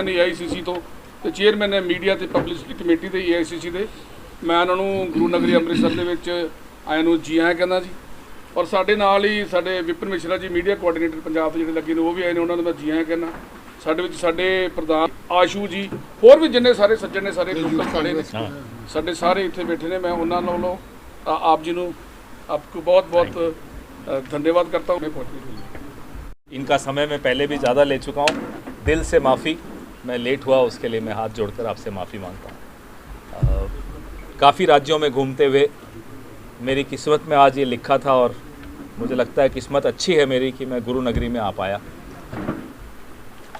Chairman AICC तो ਤੇ chairman ਹੈ ਮੀਡੀਆ ਤੇ ਪਬਲਿਸਿਟੀ ਕਮੇਟੀ ਦੇ AICC ਦੇ। ਮੈਂ ਉਹਨਾਂ ਨੂੰ ਗੁਰੂ ਨਗਰੀ ਅੰਮ੍ਰਿਤਸਰ ਦੇ ਵਿੱਚ ਆਇਆਂ ਨੂੰ ਜੀ ਆਇਆਂ ਕਹਿੰਦਾ ਜੀ। ਔਰ ਸਾਡੇ ਨਾਲ ਹੀ ਸਾਡੇ ਵਿਪਨ ਮਿਸ਼ਰਾ ਜੀ ਮੀਡੀਆ ਕੋਆਰਡੀਨੇਟਰ ਪੰਜਾਬ ਦੇ ਜਿਹੜੇ ਲੱਗੇ ਨੇ ਉਹ ਵੀ ਆਏ ਨੇ, ਉਹਨਾਂ ਨੂੰ ਮੈਂ ਜੀ ਆਇਆਂ ਕਹਿੰਦਾ। ਸਾਡੇ ਵਿੱਚ ਸਾਡੇ ਪ੍ਰਧਾਨ ਆਸ਼ੂ ਜੀ, ਹੋਰ ਵੀ ਜਿੰਨੇ ਸਾਰੇ ਸੱਜਣ ਨੇ, ਸਾਰੇ ਲੋਕਲ ਖੜੇ ਨੇ, ਸਾਡੇ ਸਾਰੇ ਇੱਥੇ ਬੈਠੇ ਨੇ। मैं उन्होंने ਵੱਲੋਂ आप जी ਨੂੰ आपको बहुत बहुत धन्यवाद करता हूँ। इनका समय मैं पहले भी ज़्यादा ले चुका हूँ, दिल से माफ़ी। मैं लेट हुआ उसके लिए मैं हाथ जोड़कर आपसे माफ़ी मांगता हूँ। काफ़ी राज्यों में घूमते हुए मेरी किस्मत में आज ये लिखा था और मुझे लगता है किस्मत अच्छी है मेरी कि मैं गुरु नगरी में आ पाया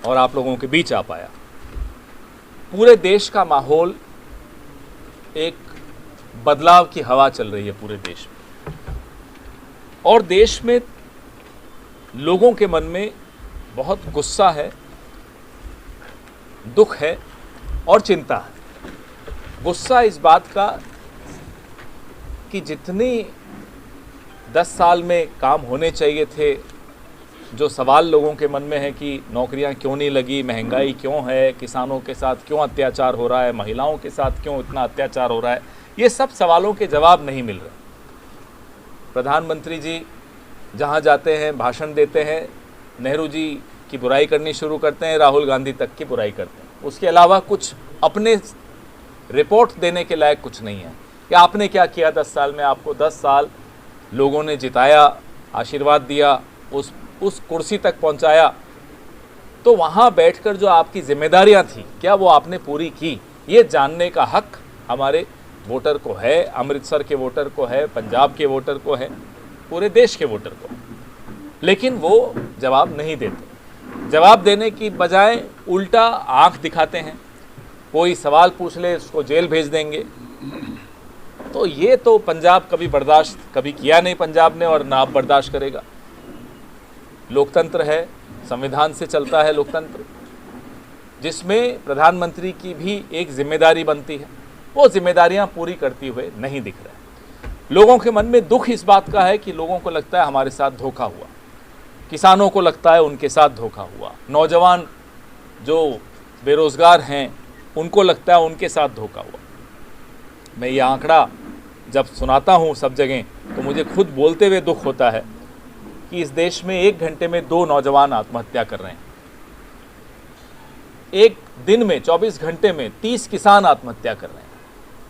और आप लोगों के बीच आ पाया। पूरे देश का माहौल, एक बदलाव की हवा चल रही है पूरे देश में, और देश में लोगों के मन में बहुत गुस्सा है, दुख है और चिंता है। गुस्सा इस बात का कि जितनी 10 साल में काम होने चाहिए थे, जो सवाल लोगों के मन में है कि नौकरियां क्यों नहीं लगी, महंगाई क्यों है, किसानों के साथ क्यों अत्याचार हो रहा है, महिलाओं के साथ क्यों इतना अत्याचार हो रहा है, ये सब सवालों के जवाब नहीं मिल रहे। प्रधानमंत्री जी जहाँ जाते हैं भाषण देते हैं, नेहरू जी की बुराई करनी शुरू करते हैं, राहुल गांधी तक की बुराई करते हैं। उसके अलावा कुछ अपने रिपोर्ट देने के लायक कुछ नहीं है कि आपने क्या किया 10 साल में। आपको 10 साल लोगों ने जिताया, आशीर्वाद दिया, उस कुर्सी तक पहुंचाया, तो वहाँ बैठकर जो आपकी जिम्मेदारियां थी क्या वो आपने पूरी की, ये जानने का हक हमारे वोटर को है, अमृतसर के वोटर को है, पंजाब के वोटर को है, पूरे देश के वोटर को। लेकिन वो जवाब नहीं देते। जवाब देने की बजाय उल्टा आंख दिखाते हैं, कोई सवाल पूछ ले उसको जेल भेज देंगे। तो ये तो पंजाब कभी बर्दाश्त कभी किया नहीं पंजाब ने, और ना अब बर्दाश्त करेगा। लोकतंत्र है, संविधान से चलता है लोकतंत्र, जिसमें प्रधानमंत्री की भी एक जिम्मेदारी बनती है। वो जिम्मेदारियां पूरी करती हुए नहीं दिख रहे। लोगों के मन में दुख इस बात का है कि लोगों को लगता है हमारे साथ धोखा हुआ, किसानों को लगता है उनके साथ धोखा हुआ, नौजवान जो बेरोज़गार हैं उनको लगता है उनके साथ धोखा हुआ। मैं ये आंकड़ा जब सुनाता हूँ सब जगह तो मुझे खुद बोलते हुए दुख होता है कि इस देश में 1 घंटे में 2 नौजवान आत्महत्या कर रहे हैं। एक दिन में 24 घंटे में 30 किसान आत्महत्या कर रहे हैं,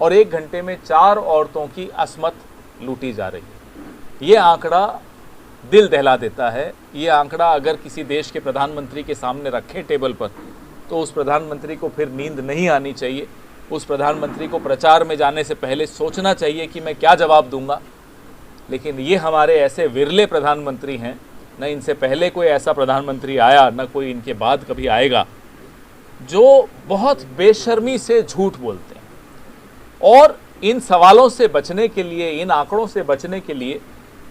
और 1 घंटे में 4 औरतों की अस्मत लूटी जा रही है। ये आंकड़ा दिल दहला देता है। ये आंकड़ा अगर किसी देश के प्रधानमंत्री के सामने रखें टेबल पर, तो उस प्रधानमंत्री को फिर नींद नहीं आनी चाहिए। उस प्रधानमंत्री को प्रचार में जाने से पहले सोचना चाहिए कि मैं क्या जवाब दूंगा। लेकिन ये हमारे ऐसे विरले प्रधानमंत्री हैं, न इनसे पहले कोई ऐसा प्रधानमंत्री आया, न कोई इनके बाद कभी आएगा, जो बहुत बेशर्मी से झूठ बोलते हैं। और इन सवालों से बचने के लिए, इन आंकड़ों से बचने के लिए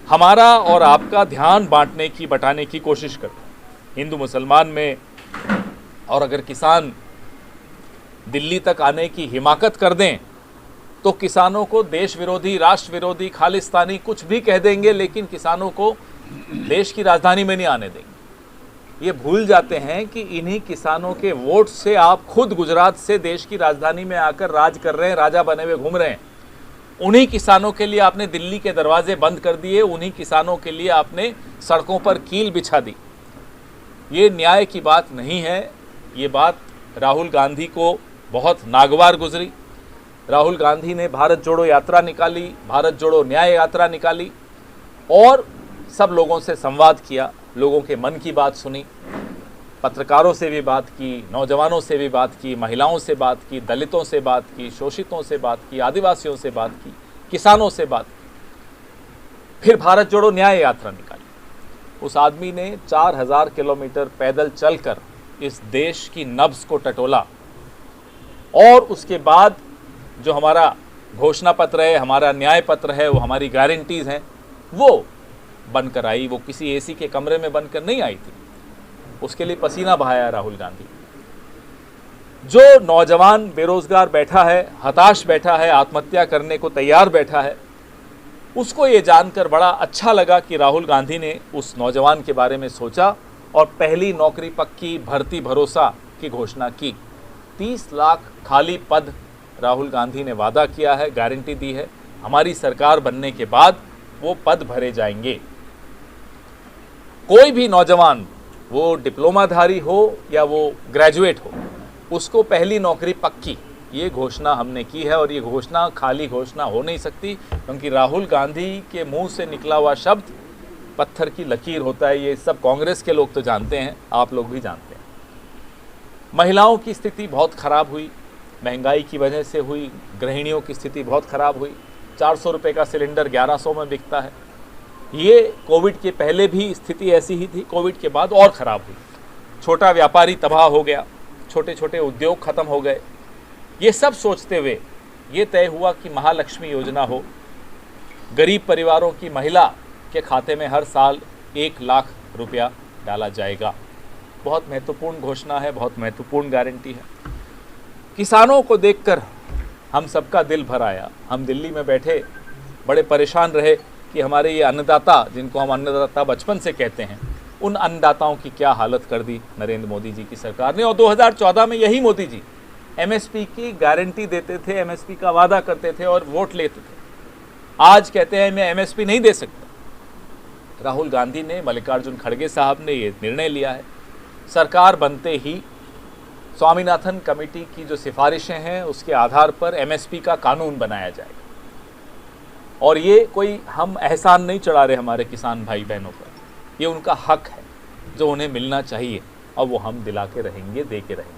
हमारा और आपका ध्यान बटाने की कोशिश करते हैं हिंदू मुसलमान में। और अगर किसान दिल्ली तक आने की हिमाकत कर दें तो किसानों को देश विरोधी, राष्ट्र विरोधी, खालिस्तानी कुछ भी कह देंगे, लेकिन किसानों को देश की राजधानी में नहीं आने देंगे। ये भूल जाते हैं कि इन्हीं किसानों के वोट से आप खुद गुजरात से देश की राजधानी में आकर राज कर रहे हैं, राजा बने हुए घूम रहे हैं। उन्हीं किसानों के लिए आपने दिल्ली के दरवाजे बंद कर दिए, उन्हीं किसानों के लिए आपने सड़कों पर कील बिछा दी। ये न्याय की बात नहीं है। ये बात राहुल गांधी को बहुत नागवार गुजरी। राहुल गांधी ने भारत जोड़ो यात्रा निकाली, भारत जोड़ो न्याय यात्रा निकाली, और सब लोगों से संवाद किया, लोगों के मन की बात सुनी, पत्रकारों से भी बात की, नौजवानों से भी बात की, महिलाओं से बात की, दलितों से बात की, शोषितों से बात की, आदिवासियों से बात की, किसानों से बात की। फिर भारत जोड़ो न्याय यात्रा निकाली। उस आदमी ने 4000 किलोमीटर पैदल चलकर इस देश की नब्ज़ को टटोला, और उसके बाद जो हमारा घोषणा पत्र है, हमारा न्याय पत्र है, वो हमारी गारंटीज़ हैं, वो बनकर आई। वो किसी एसी के कमरे में बनकर नहीं आई थी, उसके लिए पसीना बहाया राहुल गांधी। जो नौजवान बेरोजगार बैठा है, हताश बैठा है, आत्महत्या करने को तैयार बैठा है, उसको ये जानकर बड़ा अच्छा लगा कि राहुल गांधी ने उस नौजवान के बारे में सोचा और पहली नौकरी पक्की, भर्ती भरोसा की घोषणा की। 30 लाख खाली पद राहुल गांधी ने वादा किया है, गारंटी दी है, हमारी सरकार बनने के बाद वो पद भरे जाएंगे। कोई भी नौजवान, वो डिप्लोमाधारी हो या वो ग्रेजुएट हो, उसको पहली नौकरी पक्की, ये घोषणा हमने की है। और ये घोषणा खाली घोषणा हो नहीं सकती, क्योंकि राहुल गांधी के मुंह से निकला हुआ शब्द पत्थर की लकीर होता है। ये सब कांग्रेस के लोग तो जानते हैं, आप लोग भी जानते हैं। महिलाओं की स्थिति बहुत खराब हुई, महंगाई की वजह से हुई। गृहिणियों की स्थिति बहुत खराब हुई। 400 रुपये का सिलेंडर 1100 में बिकता है। ये कोविड के पहले भी स्थिति ऐसी ही थी, कोविड के बाद और ख़राब हुई। छोटा व्यापारी तबाह हो गया, छोटे छोटे उद्योग खत्म हो गए। ये सब सोचते हुए ये तय हुआ कि महालक्ष्मी योजना हो, गरीब परिवारों की महिला के खाते में हर साल 1 लाख रुपया डाला जाएगा। बहुत महत्वपूर्ण घोषणा है, बहुत महत्वपूर्ण गारंटी है। किसानों को देखकर हम सबका दिल भर आया। हम दिल्ली में बैठे बड़े परेशान रहे कि हमारे ये अन्नदाता, जिनको हम अन्नदाता बचपन से कहते हैं, उन अन्नदाताओं की क्या हालत कर दी नरेंद्र मोदी जी की सरकार ने। और 2014 में यही मोदी जी एमएसपी की गारंटी देते थे, एमएसपी का वादा करते थे और वोट लेते थे। आज कहते हैं मैं एमएसपी नहीं दे सकता। राहुल गांधी ने, मल्लिकार्जुन खड़गे साहब ने ये निर्णय लिया है, सरकार बनते ही स्वामीनाथन कमेटी की जो सिफारिशें हैं उसके आधार पर एमएसपी का कानून बनाया जाएगा। और ये कोई हम एहसान नहीं चढ़ा रहे हमारे किसान भाई बहनों पर, ये उनका हक है जो उन्हें मिलना चाहिए, और वो हम दिला के रहेंगे, दे के रहेंगे।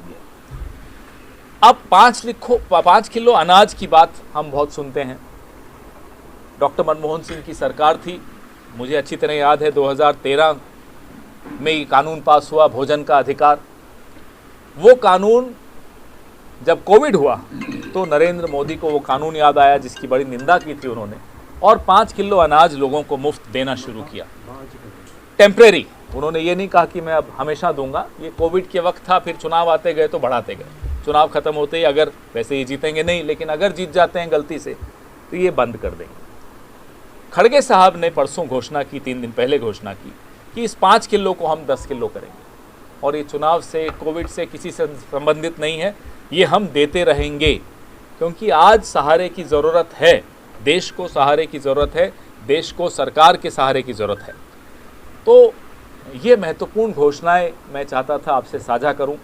अब 5 किलो अनाज की बात हम बहुत सुनते हैं। डॉक्टर मनमोहन सिंह की सरकार थी, मुझे अच्छी तरह याद है 2013 में ये कानून पास हुआ, भोजन का अधिकार। वो कानून जब कोविड हुआ तो नरेंद्र मोदी को वो कानून याद आया जिसकी बड़ी निंदा की थी उन्होंने, और 5 किलो अनाज लोगों को मुफ्त देना शुरू किया। टेम्परेरी, उन्होंने ये नहीं कहा कि मैं अब हमेशा दूंगा। ये कोविड के वक्त था, फिर चुनाव आते गए तो बढ़ाते गए। चुनाव खत्म होते ही, अगर वैसे ही जीतेंगे नहीं, लेकिन अगर जीत जाते हैं गलती से तो ये बंद कर देंगे। खड़गे साहब ने परसों घोषणा की, 3 दिन पहले घोषणा की कि इस 5 किलो को हम 10 किलो करेंगे, और ये चुनाव से, कोविड से किसी से संबंधित नहीं है, ये हम देते रहेंगे। क्योंकि आज सहारे की ज़रूरत है, देश को सहारे की ज़रूरत है, देश को सरकार के सहारे की ज़रूरत है। तो ये महत्वपूर्ण घोषणाएं मैं चाहता था आपसे साझा करूं।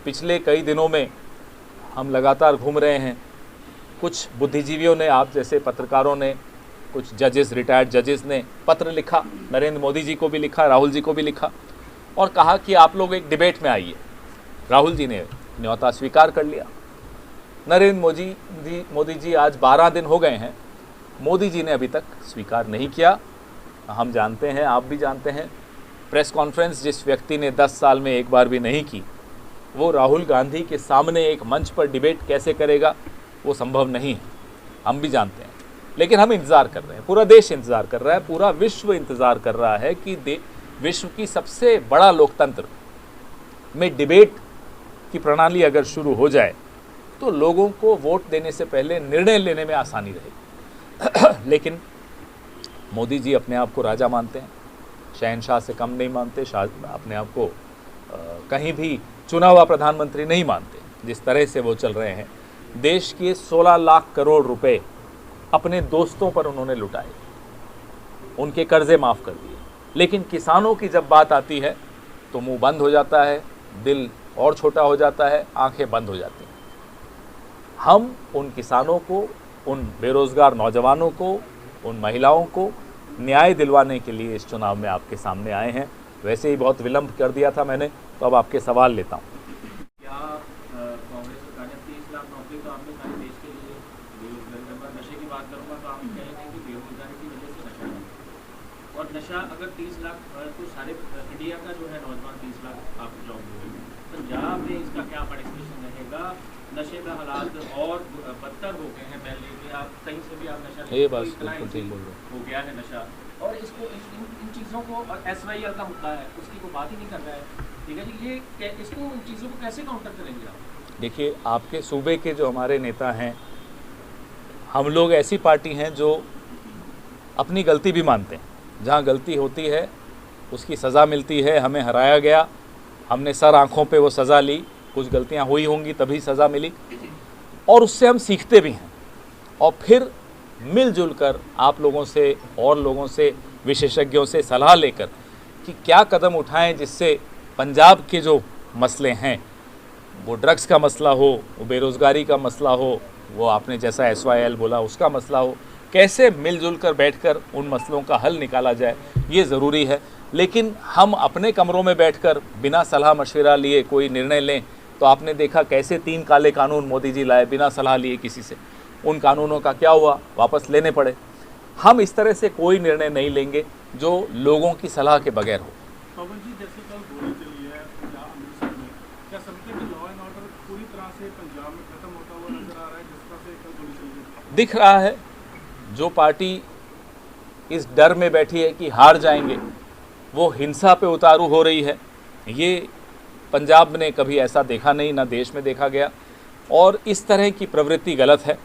पिछले कई दिनों में हम लगातार घूम रहे हैं। कुछ बुद्धिजीवियों ने, आप जैसे पत्रकारों ने, कुछ जजेस, रिटायर्ड जजेस ने पत्र लिखा, नरेंद्र मोदी जी को भी लिखा, राहुल जी को भी लिखा, और कहा कि आप लोग एक डिबेट में आइए। राहुल जी ने न्योता स्वीकार कर लिया। नरेंद्र मोदी जी आज 12 दिन हो गए हैं, मोदी जी ने अभी तक स्वीकार नहीं किया। हम जानते हैं, आप भी जानते हैं, प्रेस कॉन्फ्रेंस जिस व्यक्ति ने 10 साल में एक बार भी नहीं की, वो राहुल गांधी के सामने एक मंच पर डिबेट कैसे करेगा, वो संभव नहीं है। हम भी जानते हैं, लेकिन हम इंतज़ार कर रहे हैं, पूरा देश इंतज़ार कर रहा है, पूरा विश्व इंतज़ार कर रहा है कि विश्व की सबसे बड़ा लोकतंत्र में डिबेट की प्रणाली अगर शुरू हो जाए तो लोगों को वोट देने से पहले निर्णय लेने में आसानी रहेगी। लेकिन मोदी जी अपने आप को राजा मानते हैं, शहनशाह से कम नहीं मानते, अपने आप को कहीं भी चुना हुआ प्रधानमंत्री नहीं मानते। जिस तरह से वो चल रहे हैं, देश के 16 लाख करोड़ रुपए अपने दोस्तों पर उन्होंने लुटाए, उनके कर्जे माफ़ कर दिए। लेकिन किसानों की जब बात आती है तो मुंह बंद हो जाता है, दिल और छोटा हो जाता है, आंखें बंद हो जाती हैं। हम उन किसानों को, उन बेरोज़गार नौजवानों को, उन महिलाओं को न्याय दिलवाने के लिए इस चुनाव में आपके सामने आए हैं। वैसे ही बहुत विलंब कर दिया था मैंने, तो अब आपके सवाल लेता हूँ। क्या कांग्रेस सरकार ने 30 लाख नौकरी तो आपने सारे देश के लिए, नशे की बात करूँगा तो आप कहेंगे कि बेरोजगारी की वजह से नशा है, और नशा अगर 30 लाख तो सारे इंडिया का जो है नौजवान 30 लाख आप जॉब देंगे। पंजाब में इसका क्या पार्टिसिपेशन रहेगा? नशे का हालात और बदतर हो गए हैं, पहले कि आप कहीं से भी आप नशा ये बात बिल्कुल ठीक बोल रहे हो गया है नशा, और इसको इन चीज़ों को, और SYL का मुद्दा है उसकी कोई बात ही नहीं कर रहा है, ठीक है जी। ये इसको, इन चीज़ों को कैसे काउंटर करेंगे आप? देखिए, आपके सूबे के जो हमारे नेता हैं, हम लोग ऐसी पार्टी हैं जो अपनी गलती भी मानते हैं। जहाँ गलती होती है उसकी सज़ा मिलती है। हमें हराया गया, हमने सर आँखों पे वो सज़ा ली, कुछ गलतियाँ हुई होंगी तभी सज़ा मिली, और उससे हम सीखते भी हैं और फिर मिलजुल कर आप लोगों से और लोगों से, विशेषज्ञों से सलाह लेकर कि क्या कदम उठाएं जिससे पंजाब के जो मसले हैं, वो ड्रग्स का मसला हो, वो बेरोज़गारी का मसला हो, वो आपने जैसा SYL बोला उसका मसला हो, कैसे मिलजुल कर बैठकर उन मसलों का हल निकाला जाए, ये ज़रूरी है। लेकिन हम अपने कमरों में बैठकर बिना सलाह मशवरा लिए कोई निर्णय लें, तो आपने देखा कैसे 3 काले कानून मोदी जी लाए बिना सलाह लिए किसी से। उन कानूनों का क्या हुआ, वापस लेने पड़े। हम इस तरह से कोई निर्णय नहीं लेंगे जो लोगों की सलाह के बगैर हो। पवन जी, जैसे कल गोली चली है अमृतसर में, क्या समझते हैं कि लॉ एंड ऑर्डर पूरी तरह से पंजाब में खत्म होता हुआ नजर आ रहा है जिस तरह से कल गोली चली है? दिख रहा है जो पार्टी इस डर में बैठी है कि हार जाएंगे, वो हिंसा पे उतारू हो रही है। ये पंजाब ने कभी ऐसा देखा नहीं, ना देश में देखा गया, और इस तरह की प्रवृत्ति गलत है।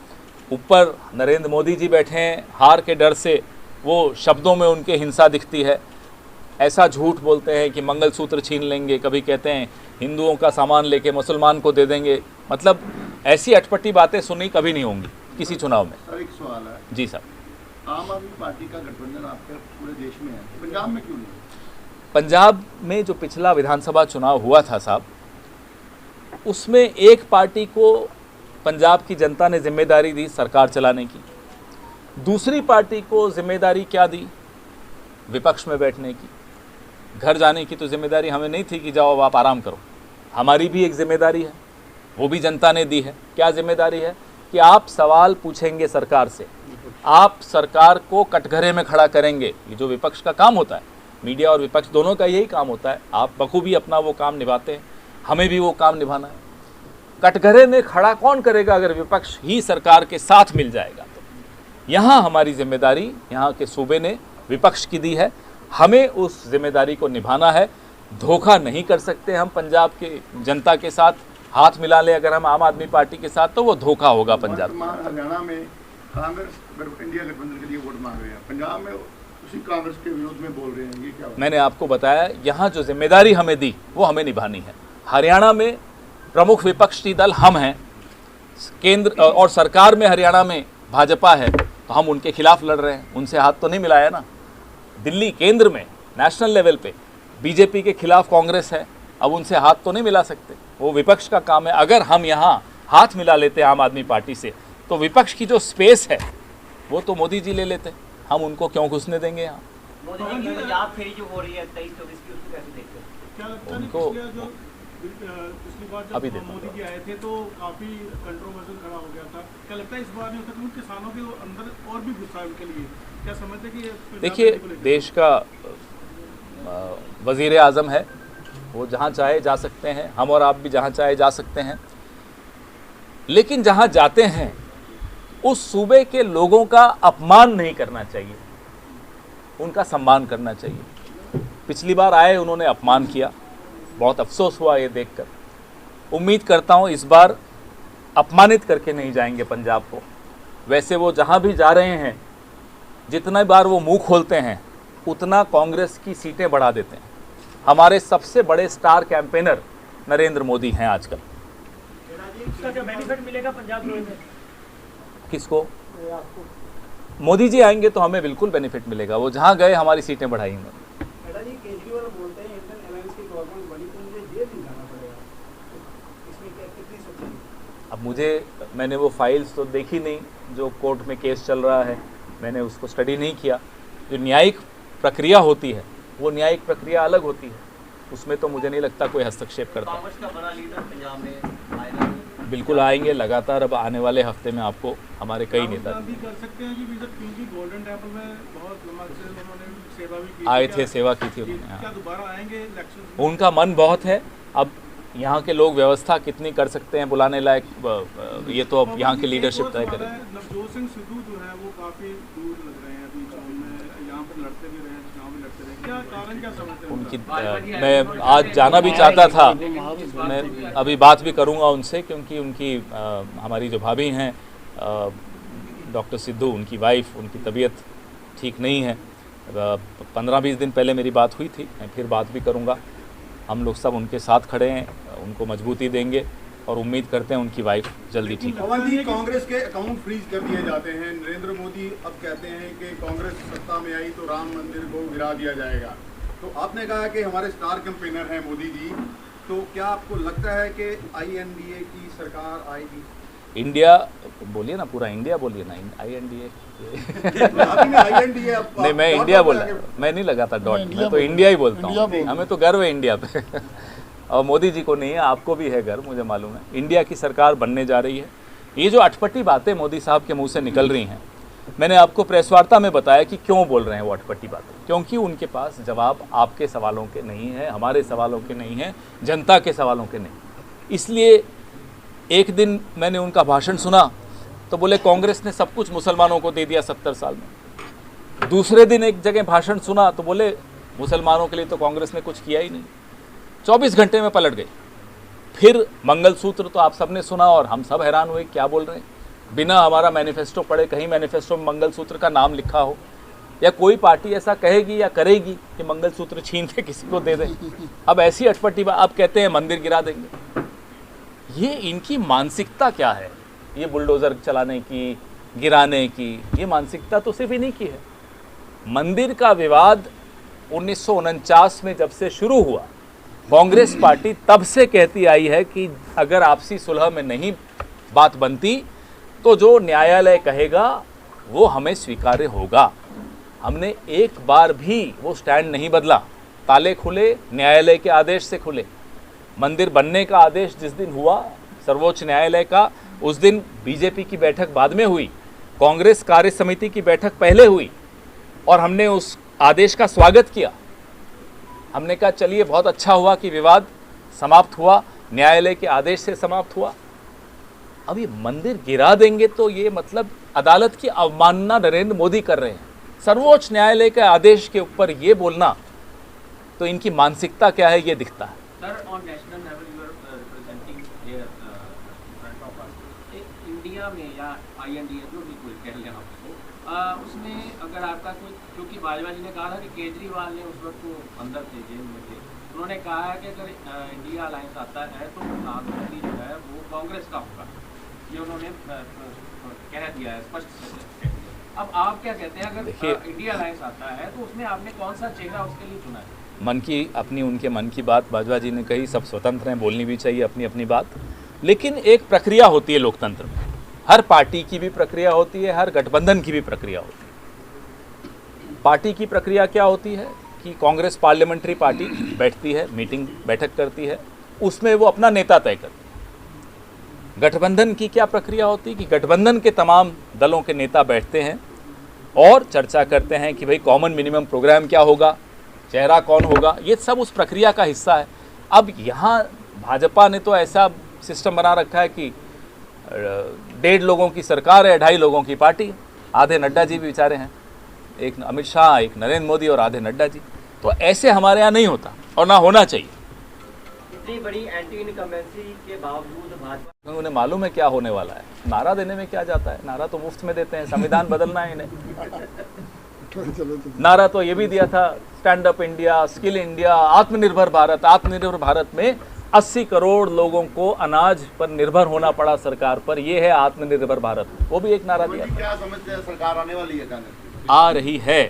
ऊपर नरेंद्र मोदी जी बैठे हैं, हार के डर से वो शब्दों में उनके हिंसा दिखती है। ऐसा झूठ बोलते हैं कि मंगलसूत्र छीन लेंगे, कभी कहते हैं हिंदुओं का सामान लेके मुसलमान को दे देंगे। मतलब ऐसी अटपटी बातें सुनी कभी नहीं होंगी किसी चुनाव में। सर, एक सवाल है। जी सर, आम आदमी पार्टी का गठबंधन आपके पूरे देश में है, पंजाब में क्यों नहीं? पंजाब में जो पिछला विधानसभा चुनाव हुआ था साहब, उसमें एक पार्टी को पंजाब की जनता ने जिम्मेदारी दी सरकार चलाने की, दूसरी पार्टी को जिम्मेदारी क्या दी, विपक्ष में बैठने की। घर जाने की तो जिम्मेदारी हमें नहीं थी कि जाओ अब आप आराम करो। हमारी भी एक जिम्मेदारी है, वो भी जनता ने दी है। क्या जिम्मेदारी है कि आप सवाल पूछेंगे सरकार से, आप सरकार को कटघरे में खड़ा करेंगे। ये जो विपक्ष का काम होता है, मीडिया और विपक्ष दोनों का यही काम होता है। आप बखूबी अपना वो काम निभाते हैं, हमें भी वो काम निभाना है। कटघरे में खड़ा कौन करेगा अगर विपक्ष ही सरकार के साथ मिल जाएगा? तो यहाँ हमारी जिम्मेदारी यहाँ के सूबे ने विपक्ष की दी है, हमें उस जिम्मेदारी को निभाना है। धोखा नहीं कर सकते हम पंजाब के जनता के साथ। हाथ मिला ले अगर हम आम आदमी पार्टी के साथ तो वो धोखा होगा पंजाब। हरियाणा में कांग्रेस इंडिया गठबंधन के लिए वोट मांग रहे हैं, पंजाब में उसी कांग्रेस के विरोध में बोल रहे हैं, ये क्या? मैंने आपको बताया, यहाँ जो जिम्मेदारी हमें दी वो हमें निभानी है। हरियाणा में प्रमुख विपक्षी दल हम हैं, केंद्र और सरकार में हरियाणा में भाजपा है, तो हम उनके खिलाफ लड़ रहे हैं। उनसे हाथ तो नहीं मिलाया ना। दिल्ली केंद्र में नेशनल लेवल पे बीजेपी के खिलाफ कांग्रेस है, अब उनसे हाथ तो नहीं मिला सकते, वो विपक्ष का काम है। अगर हम यहाँ हाथ मिला लेते आम आदमी पार्टी से, तो विपक्ष की जो स्पेस है वो तो मोदी जी ले लेते, हम उनको क्यों घुसने देंगे यहाँ? मोदी जी की पंजाब फेरी जो हो रही है 23-24 की, उसको कैसे देखते हैं? क्या लगता है उनको पिछली बार अभी जब देखो। मोदी जी आए थे तो काफी कंट्रोवर्शियल खड़ा हो गया था, क्या लगता है इस बार नहीं होता क्योंकि किसानों के अंदर और भी गुस्सा है उनके लिए? क्या समझते हैं कि ये पंजाब देखिए, को लेकर? देश का वज़ीर आज़म है, वो जहाँ चाहे जा सकते हैं, हम और आप भी जहाँ चाहे जा सकते हैं, लेकिन जहाँ जाते हैं उस सूबे के लोगों का अपमान नहीं करना चाहिए, उनका सम्मान करना चाहिए। पिछली बार आए उन्होंने अपमान किया, बहुत अफसोस हुआ ये देखकर। उम्मीद करता हूँ इस बार अपमानित करके नहीं जाएंगे पंजाब को। वैसे वो जहाँ भी जा रहे हैं, जितना बार वो मुंह खोलते हैं उतना कांग्रेस की सीटें बढ़ा देते हैं। हमारे सबसे बड़े स्टार कैंपेनर नरेंद्र मोदी हैं आजकल। इसका क्या बेनिफिट मिलेगा पंजाब में? किसको? मोदी जी आएंगे तो हमें बिल्कुल बेनिफिट मिलेगा। वो जहाँ गए हमारी सीटें बढ़ाएंगे। केजरीवाल बोलते हैं इंडियन एलायंस की गवर्नमेंट बड़ी तो मुझे जेल नहीं जाना पड़ेगा, इसमें क्या कितनी सच्चाई? अब मैंने वो फाइल्स तो देखी नहीं जो कोर्ट में केस चल रहा है, मैंने उसको स्टडी नहीं किया। जो न्यायिक प्रक्रिया होती है वो न्यायिक प्रक्रिया अलग होती है, उसमें तो मुझे नहीं लगता कोई हस्तक्षेप करता। कांग्रेस का बड़ा लीडर पंजाब में आएगा? बिल्कुल आएंगे लगातार। अब आने वाले हफ्ते में आपको हमारे कई नेता भी कर सकते हैं कि विजिट, क्योंकि गोल्डन टेम्पल में बहुत लंबा से उन्होंने सेवा भी की, आए थे, सेवा की थी उन्होंने। क्या दोबारा आएंगे इलेक्शन? उनका मन बहुत है। अब यहाँ के लोग व्यवस्था कितनी कर सकते हैं बुलाने लायक, ये तो अब यहाँ की लीडरशिप तय करे। नवजोत सिंह सिद्धू जो है वो काफी दूर लग रहे हैं अभी चुनाव में, यहाँ पर लड़ते भी रहे, चुनाव में लड़ते रहे, क्या कारण क्या समझते हैं उनकी उनका? मैं आज जाना भी चाहता था, मैं अभी बात भी करूंगा उनसे, क्योंकि उनकी हमारी जो भाभी हैं डॉक्टर सिद्धू, उनकी वाइफ, उनकी तबीयत ठीक नहीं है। 15-20 दिन पहले मेरी बात हुई थी, मैं फिर बात भी करूंगा। हम लोग सब उनके साथ खड़े हैं, उनको मजबूती देंगे और उम्मीद करते हैं उनकी वाइफ जल्दी ठीक हो। पवन जी, कांग्रेस के अकाउंट फ्रीज कर दिए जाते हैं। नरेंद्र मोदी अब कहते हैं कि कांग्रेस सत्ता में आई तो राम मंदिर को गिरा दिया जाएगा। तो आपने कहा कि हमारे स्टार कैंपेनर हैं मोदी जी, तो क्या आपको लगता है कि INDA की सरकार आएगी? इंडिया बोलिए ना, पूरा इंडिया बोलिए ना, INDA नहीं, मैं इंडिया बोला, मैं नहीं लगाता डॉट, मैं तो इंडिया ही बोलता हूँ। हमें तो गर्व है इंडिया पे और मोदी जी को नहीं है, आपको भी है गर्व, मुझे मालूम है। इंडिया की सरकार बनने जा रही है। ये जो अटपटी बातें मोदी साहब के मुंह से निकल रही हैं, मैंने आपको प्रेस वार्ता में बताया कि क्यों बोल रहे हैं वो अटपटी बातें, क्योंकि उनके पास जवाब आपके सवालों के नहीं है, हमारे सवालों के नहीं है, जनता के सवालों के नहीं। इसलिए एक दिन मैंने उनका भाषण सुना तो बोले कांग्रेस ने सब कुछ मुसलमानों को दे दिया 70 साल में। दूसरे दिन एक जगह भाषण सुना तो बोले मुसलमानों के लिए तो कांग्रेस ने कुछ किया ही नहीं। 24 घंटे में पलट गए। फिर मंगलसूत्र तो आप सबने सुना और हम सब हैरान हुए, क्या बोल रहे हैं, बिना हमारा मैनिफेस्टो पढ़े कहीं मैनिफेस्टो में मंगलसूत्र का नाम लिखा हो, या कोई पार्टी ऐसा कहेगी या करेगी कि मंगलसूत्र छीन के किसी को दे दें। अब ऐसी अटपटी बात, आप कहते हैं मंदिर गिरा देंगे। ये इनकी मानसिकता क्या है, ये बुलडोज़र चलाने की, गिराने की, ये मानसिकता तो सिर्फ इन्हीं की है। मंदिर का विवाद 1949 में जब से शुरू हुआ, कांग्रेस पार्टी तब से कहती आई है कि अगर आपसी सुलह में नहीं बात बनती तो जो न्यायालय कहेगा वो हमें स्वीकार्य होगा। हमने एक बार भी वो स्टैंड नहीं बदला। ताले खुले न्यायालय के आदेश से खुले। मंदिर बनने का आदेश जिस दिन हुआ सर्वोच्च न्यायालय का, उस दिन बीजेपी की बैठक बाद में हुई, कांग्रेस कार्य समिति की बैठक पहले हुई और हमने उस आदेश का स्वागत किया। हमने कहा चलिए बहुत अच्छा हुआ कि विवाद समाप्त हुआ, न्यायालय के आदेश से समाप्त हुआ। अब ये मंदिर गिरा देंगे तो ये मतलब अदालत की अवमानना नरेंद्र मोदी कर रहे हैं। सर्वोच्च न्यायालय के आदेश के ऊपर ये बोलना, तो इनकी मानसिकता क्या है ये दिखता है। Sir, on national level, you are representing here in front of us. India में या INDA जो भी कोई कह लें आपको, उसमें अगर आपका कोई, क्योंकि बाजवा जी ने कहा था कि केजरीवाल ने उस वक्त वो अंदर थे, जेल में थे, उन्होंने कहा है कि अगर इंडिया अलायंस आता है तो प्रधानमंत्री जो है वो कांग्रेस का होगा। ये उन्होंने कह दिया है स्पष्ट। अब आप क्या कहते हैं, अगर इंडिया अलायंस आता है तो उसमें आपने कौन सा चेहरा उसके लिए चुना है? मन की अपनी, उनके मन की बात बाजवा जी ने कही, सब स्वतंत्र हैं, बोलनी भी चाहिए अपनी अपनी बात, लेकिन एक प्रक्रिया होती है लोकतंत्र में। हर पार्टी की भी प्रक्रिया होती है, हर गठबंधन की भी प्रक्रिया होती है। पार्टी की प्रक्रिया क्या होती है कि कांग्रेस पार्लियामेंट्री पार्टी बैठती है, मीटिंग बैठक करती है, उसमें वो अपना नेता तय करती है। गठबंधन की क्या प्रक्रिया होती है कि गठबंधन के तमाम दलों के नेता बैठते हैं और चर्चा करते हैं कि भाई कॉमन मिनिमम प्रोग्राम क्या होगा, चेहरा कौन होगा, ये सब उस प्रक्रिया का हिस्सा है। अब यहाँ भाजपा ने तो ऐसा सिस्टम बना रखा है कि 1.5 लोगों की सरकार है, 2.5 लोगों की पार्टी। आधे नड्डा जी भी बेचारे हैं, एक अमित शाह, एक नरेंद्र मोदी और आधे नड्डा जी। तो ऐसे हमारे यहाँ नहीं होता और ना होना चाहिए। इतनी बड़ी एंटी इनकम्बेंसी के बावजूद भाजपा, उन्हें मालूम है क्या होने वाला है। नारा देने में क्या जाता है, नारा तो मुफ्त में देते हैं, संविधान बदलना है इन्हें। नारा तो ये भी दिया था, stand up India, skill India, आत्मनिर्भर भारत। आत्मनिर्भर भारत में 80 करोड़ लोगों को अनाज पर निर्भर होना पड़ा सरकार पर, ये है आत्मनिर्भर भारत। वो भी एक नारा दिया। क्या समझते हैं सरकार आने वाली है? आ रही है।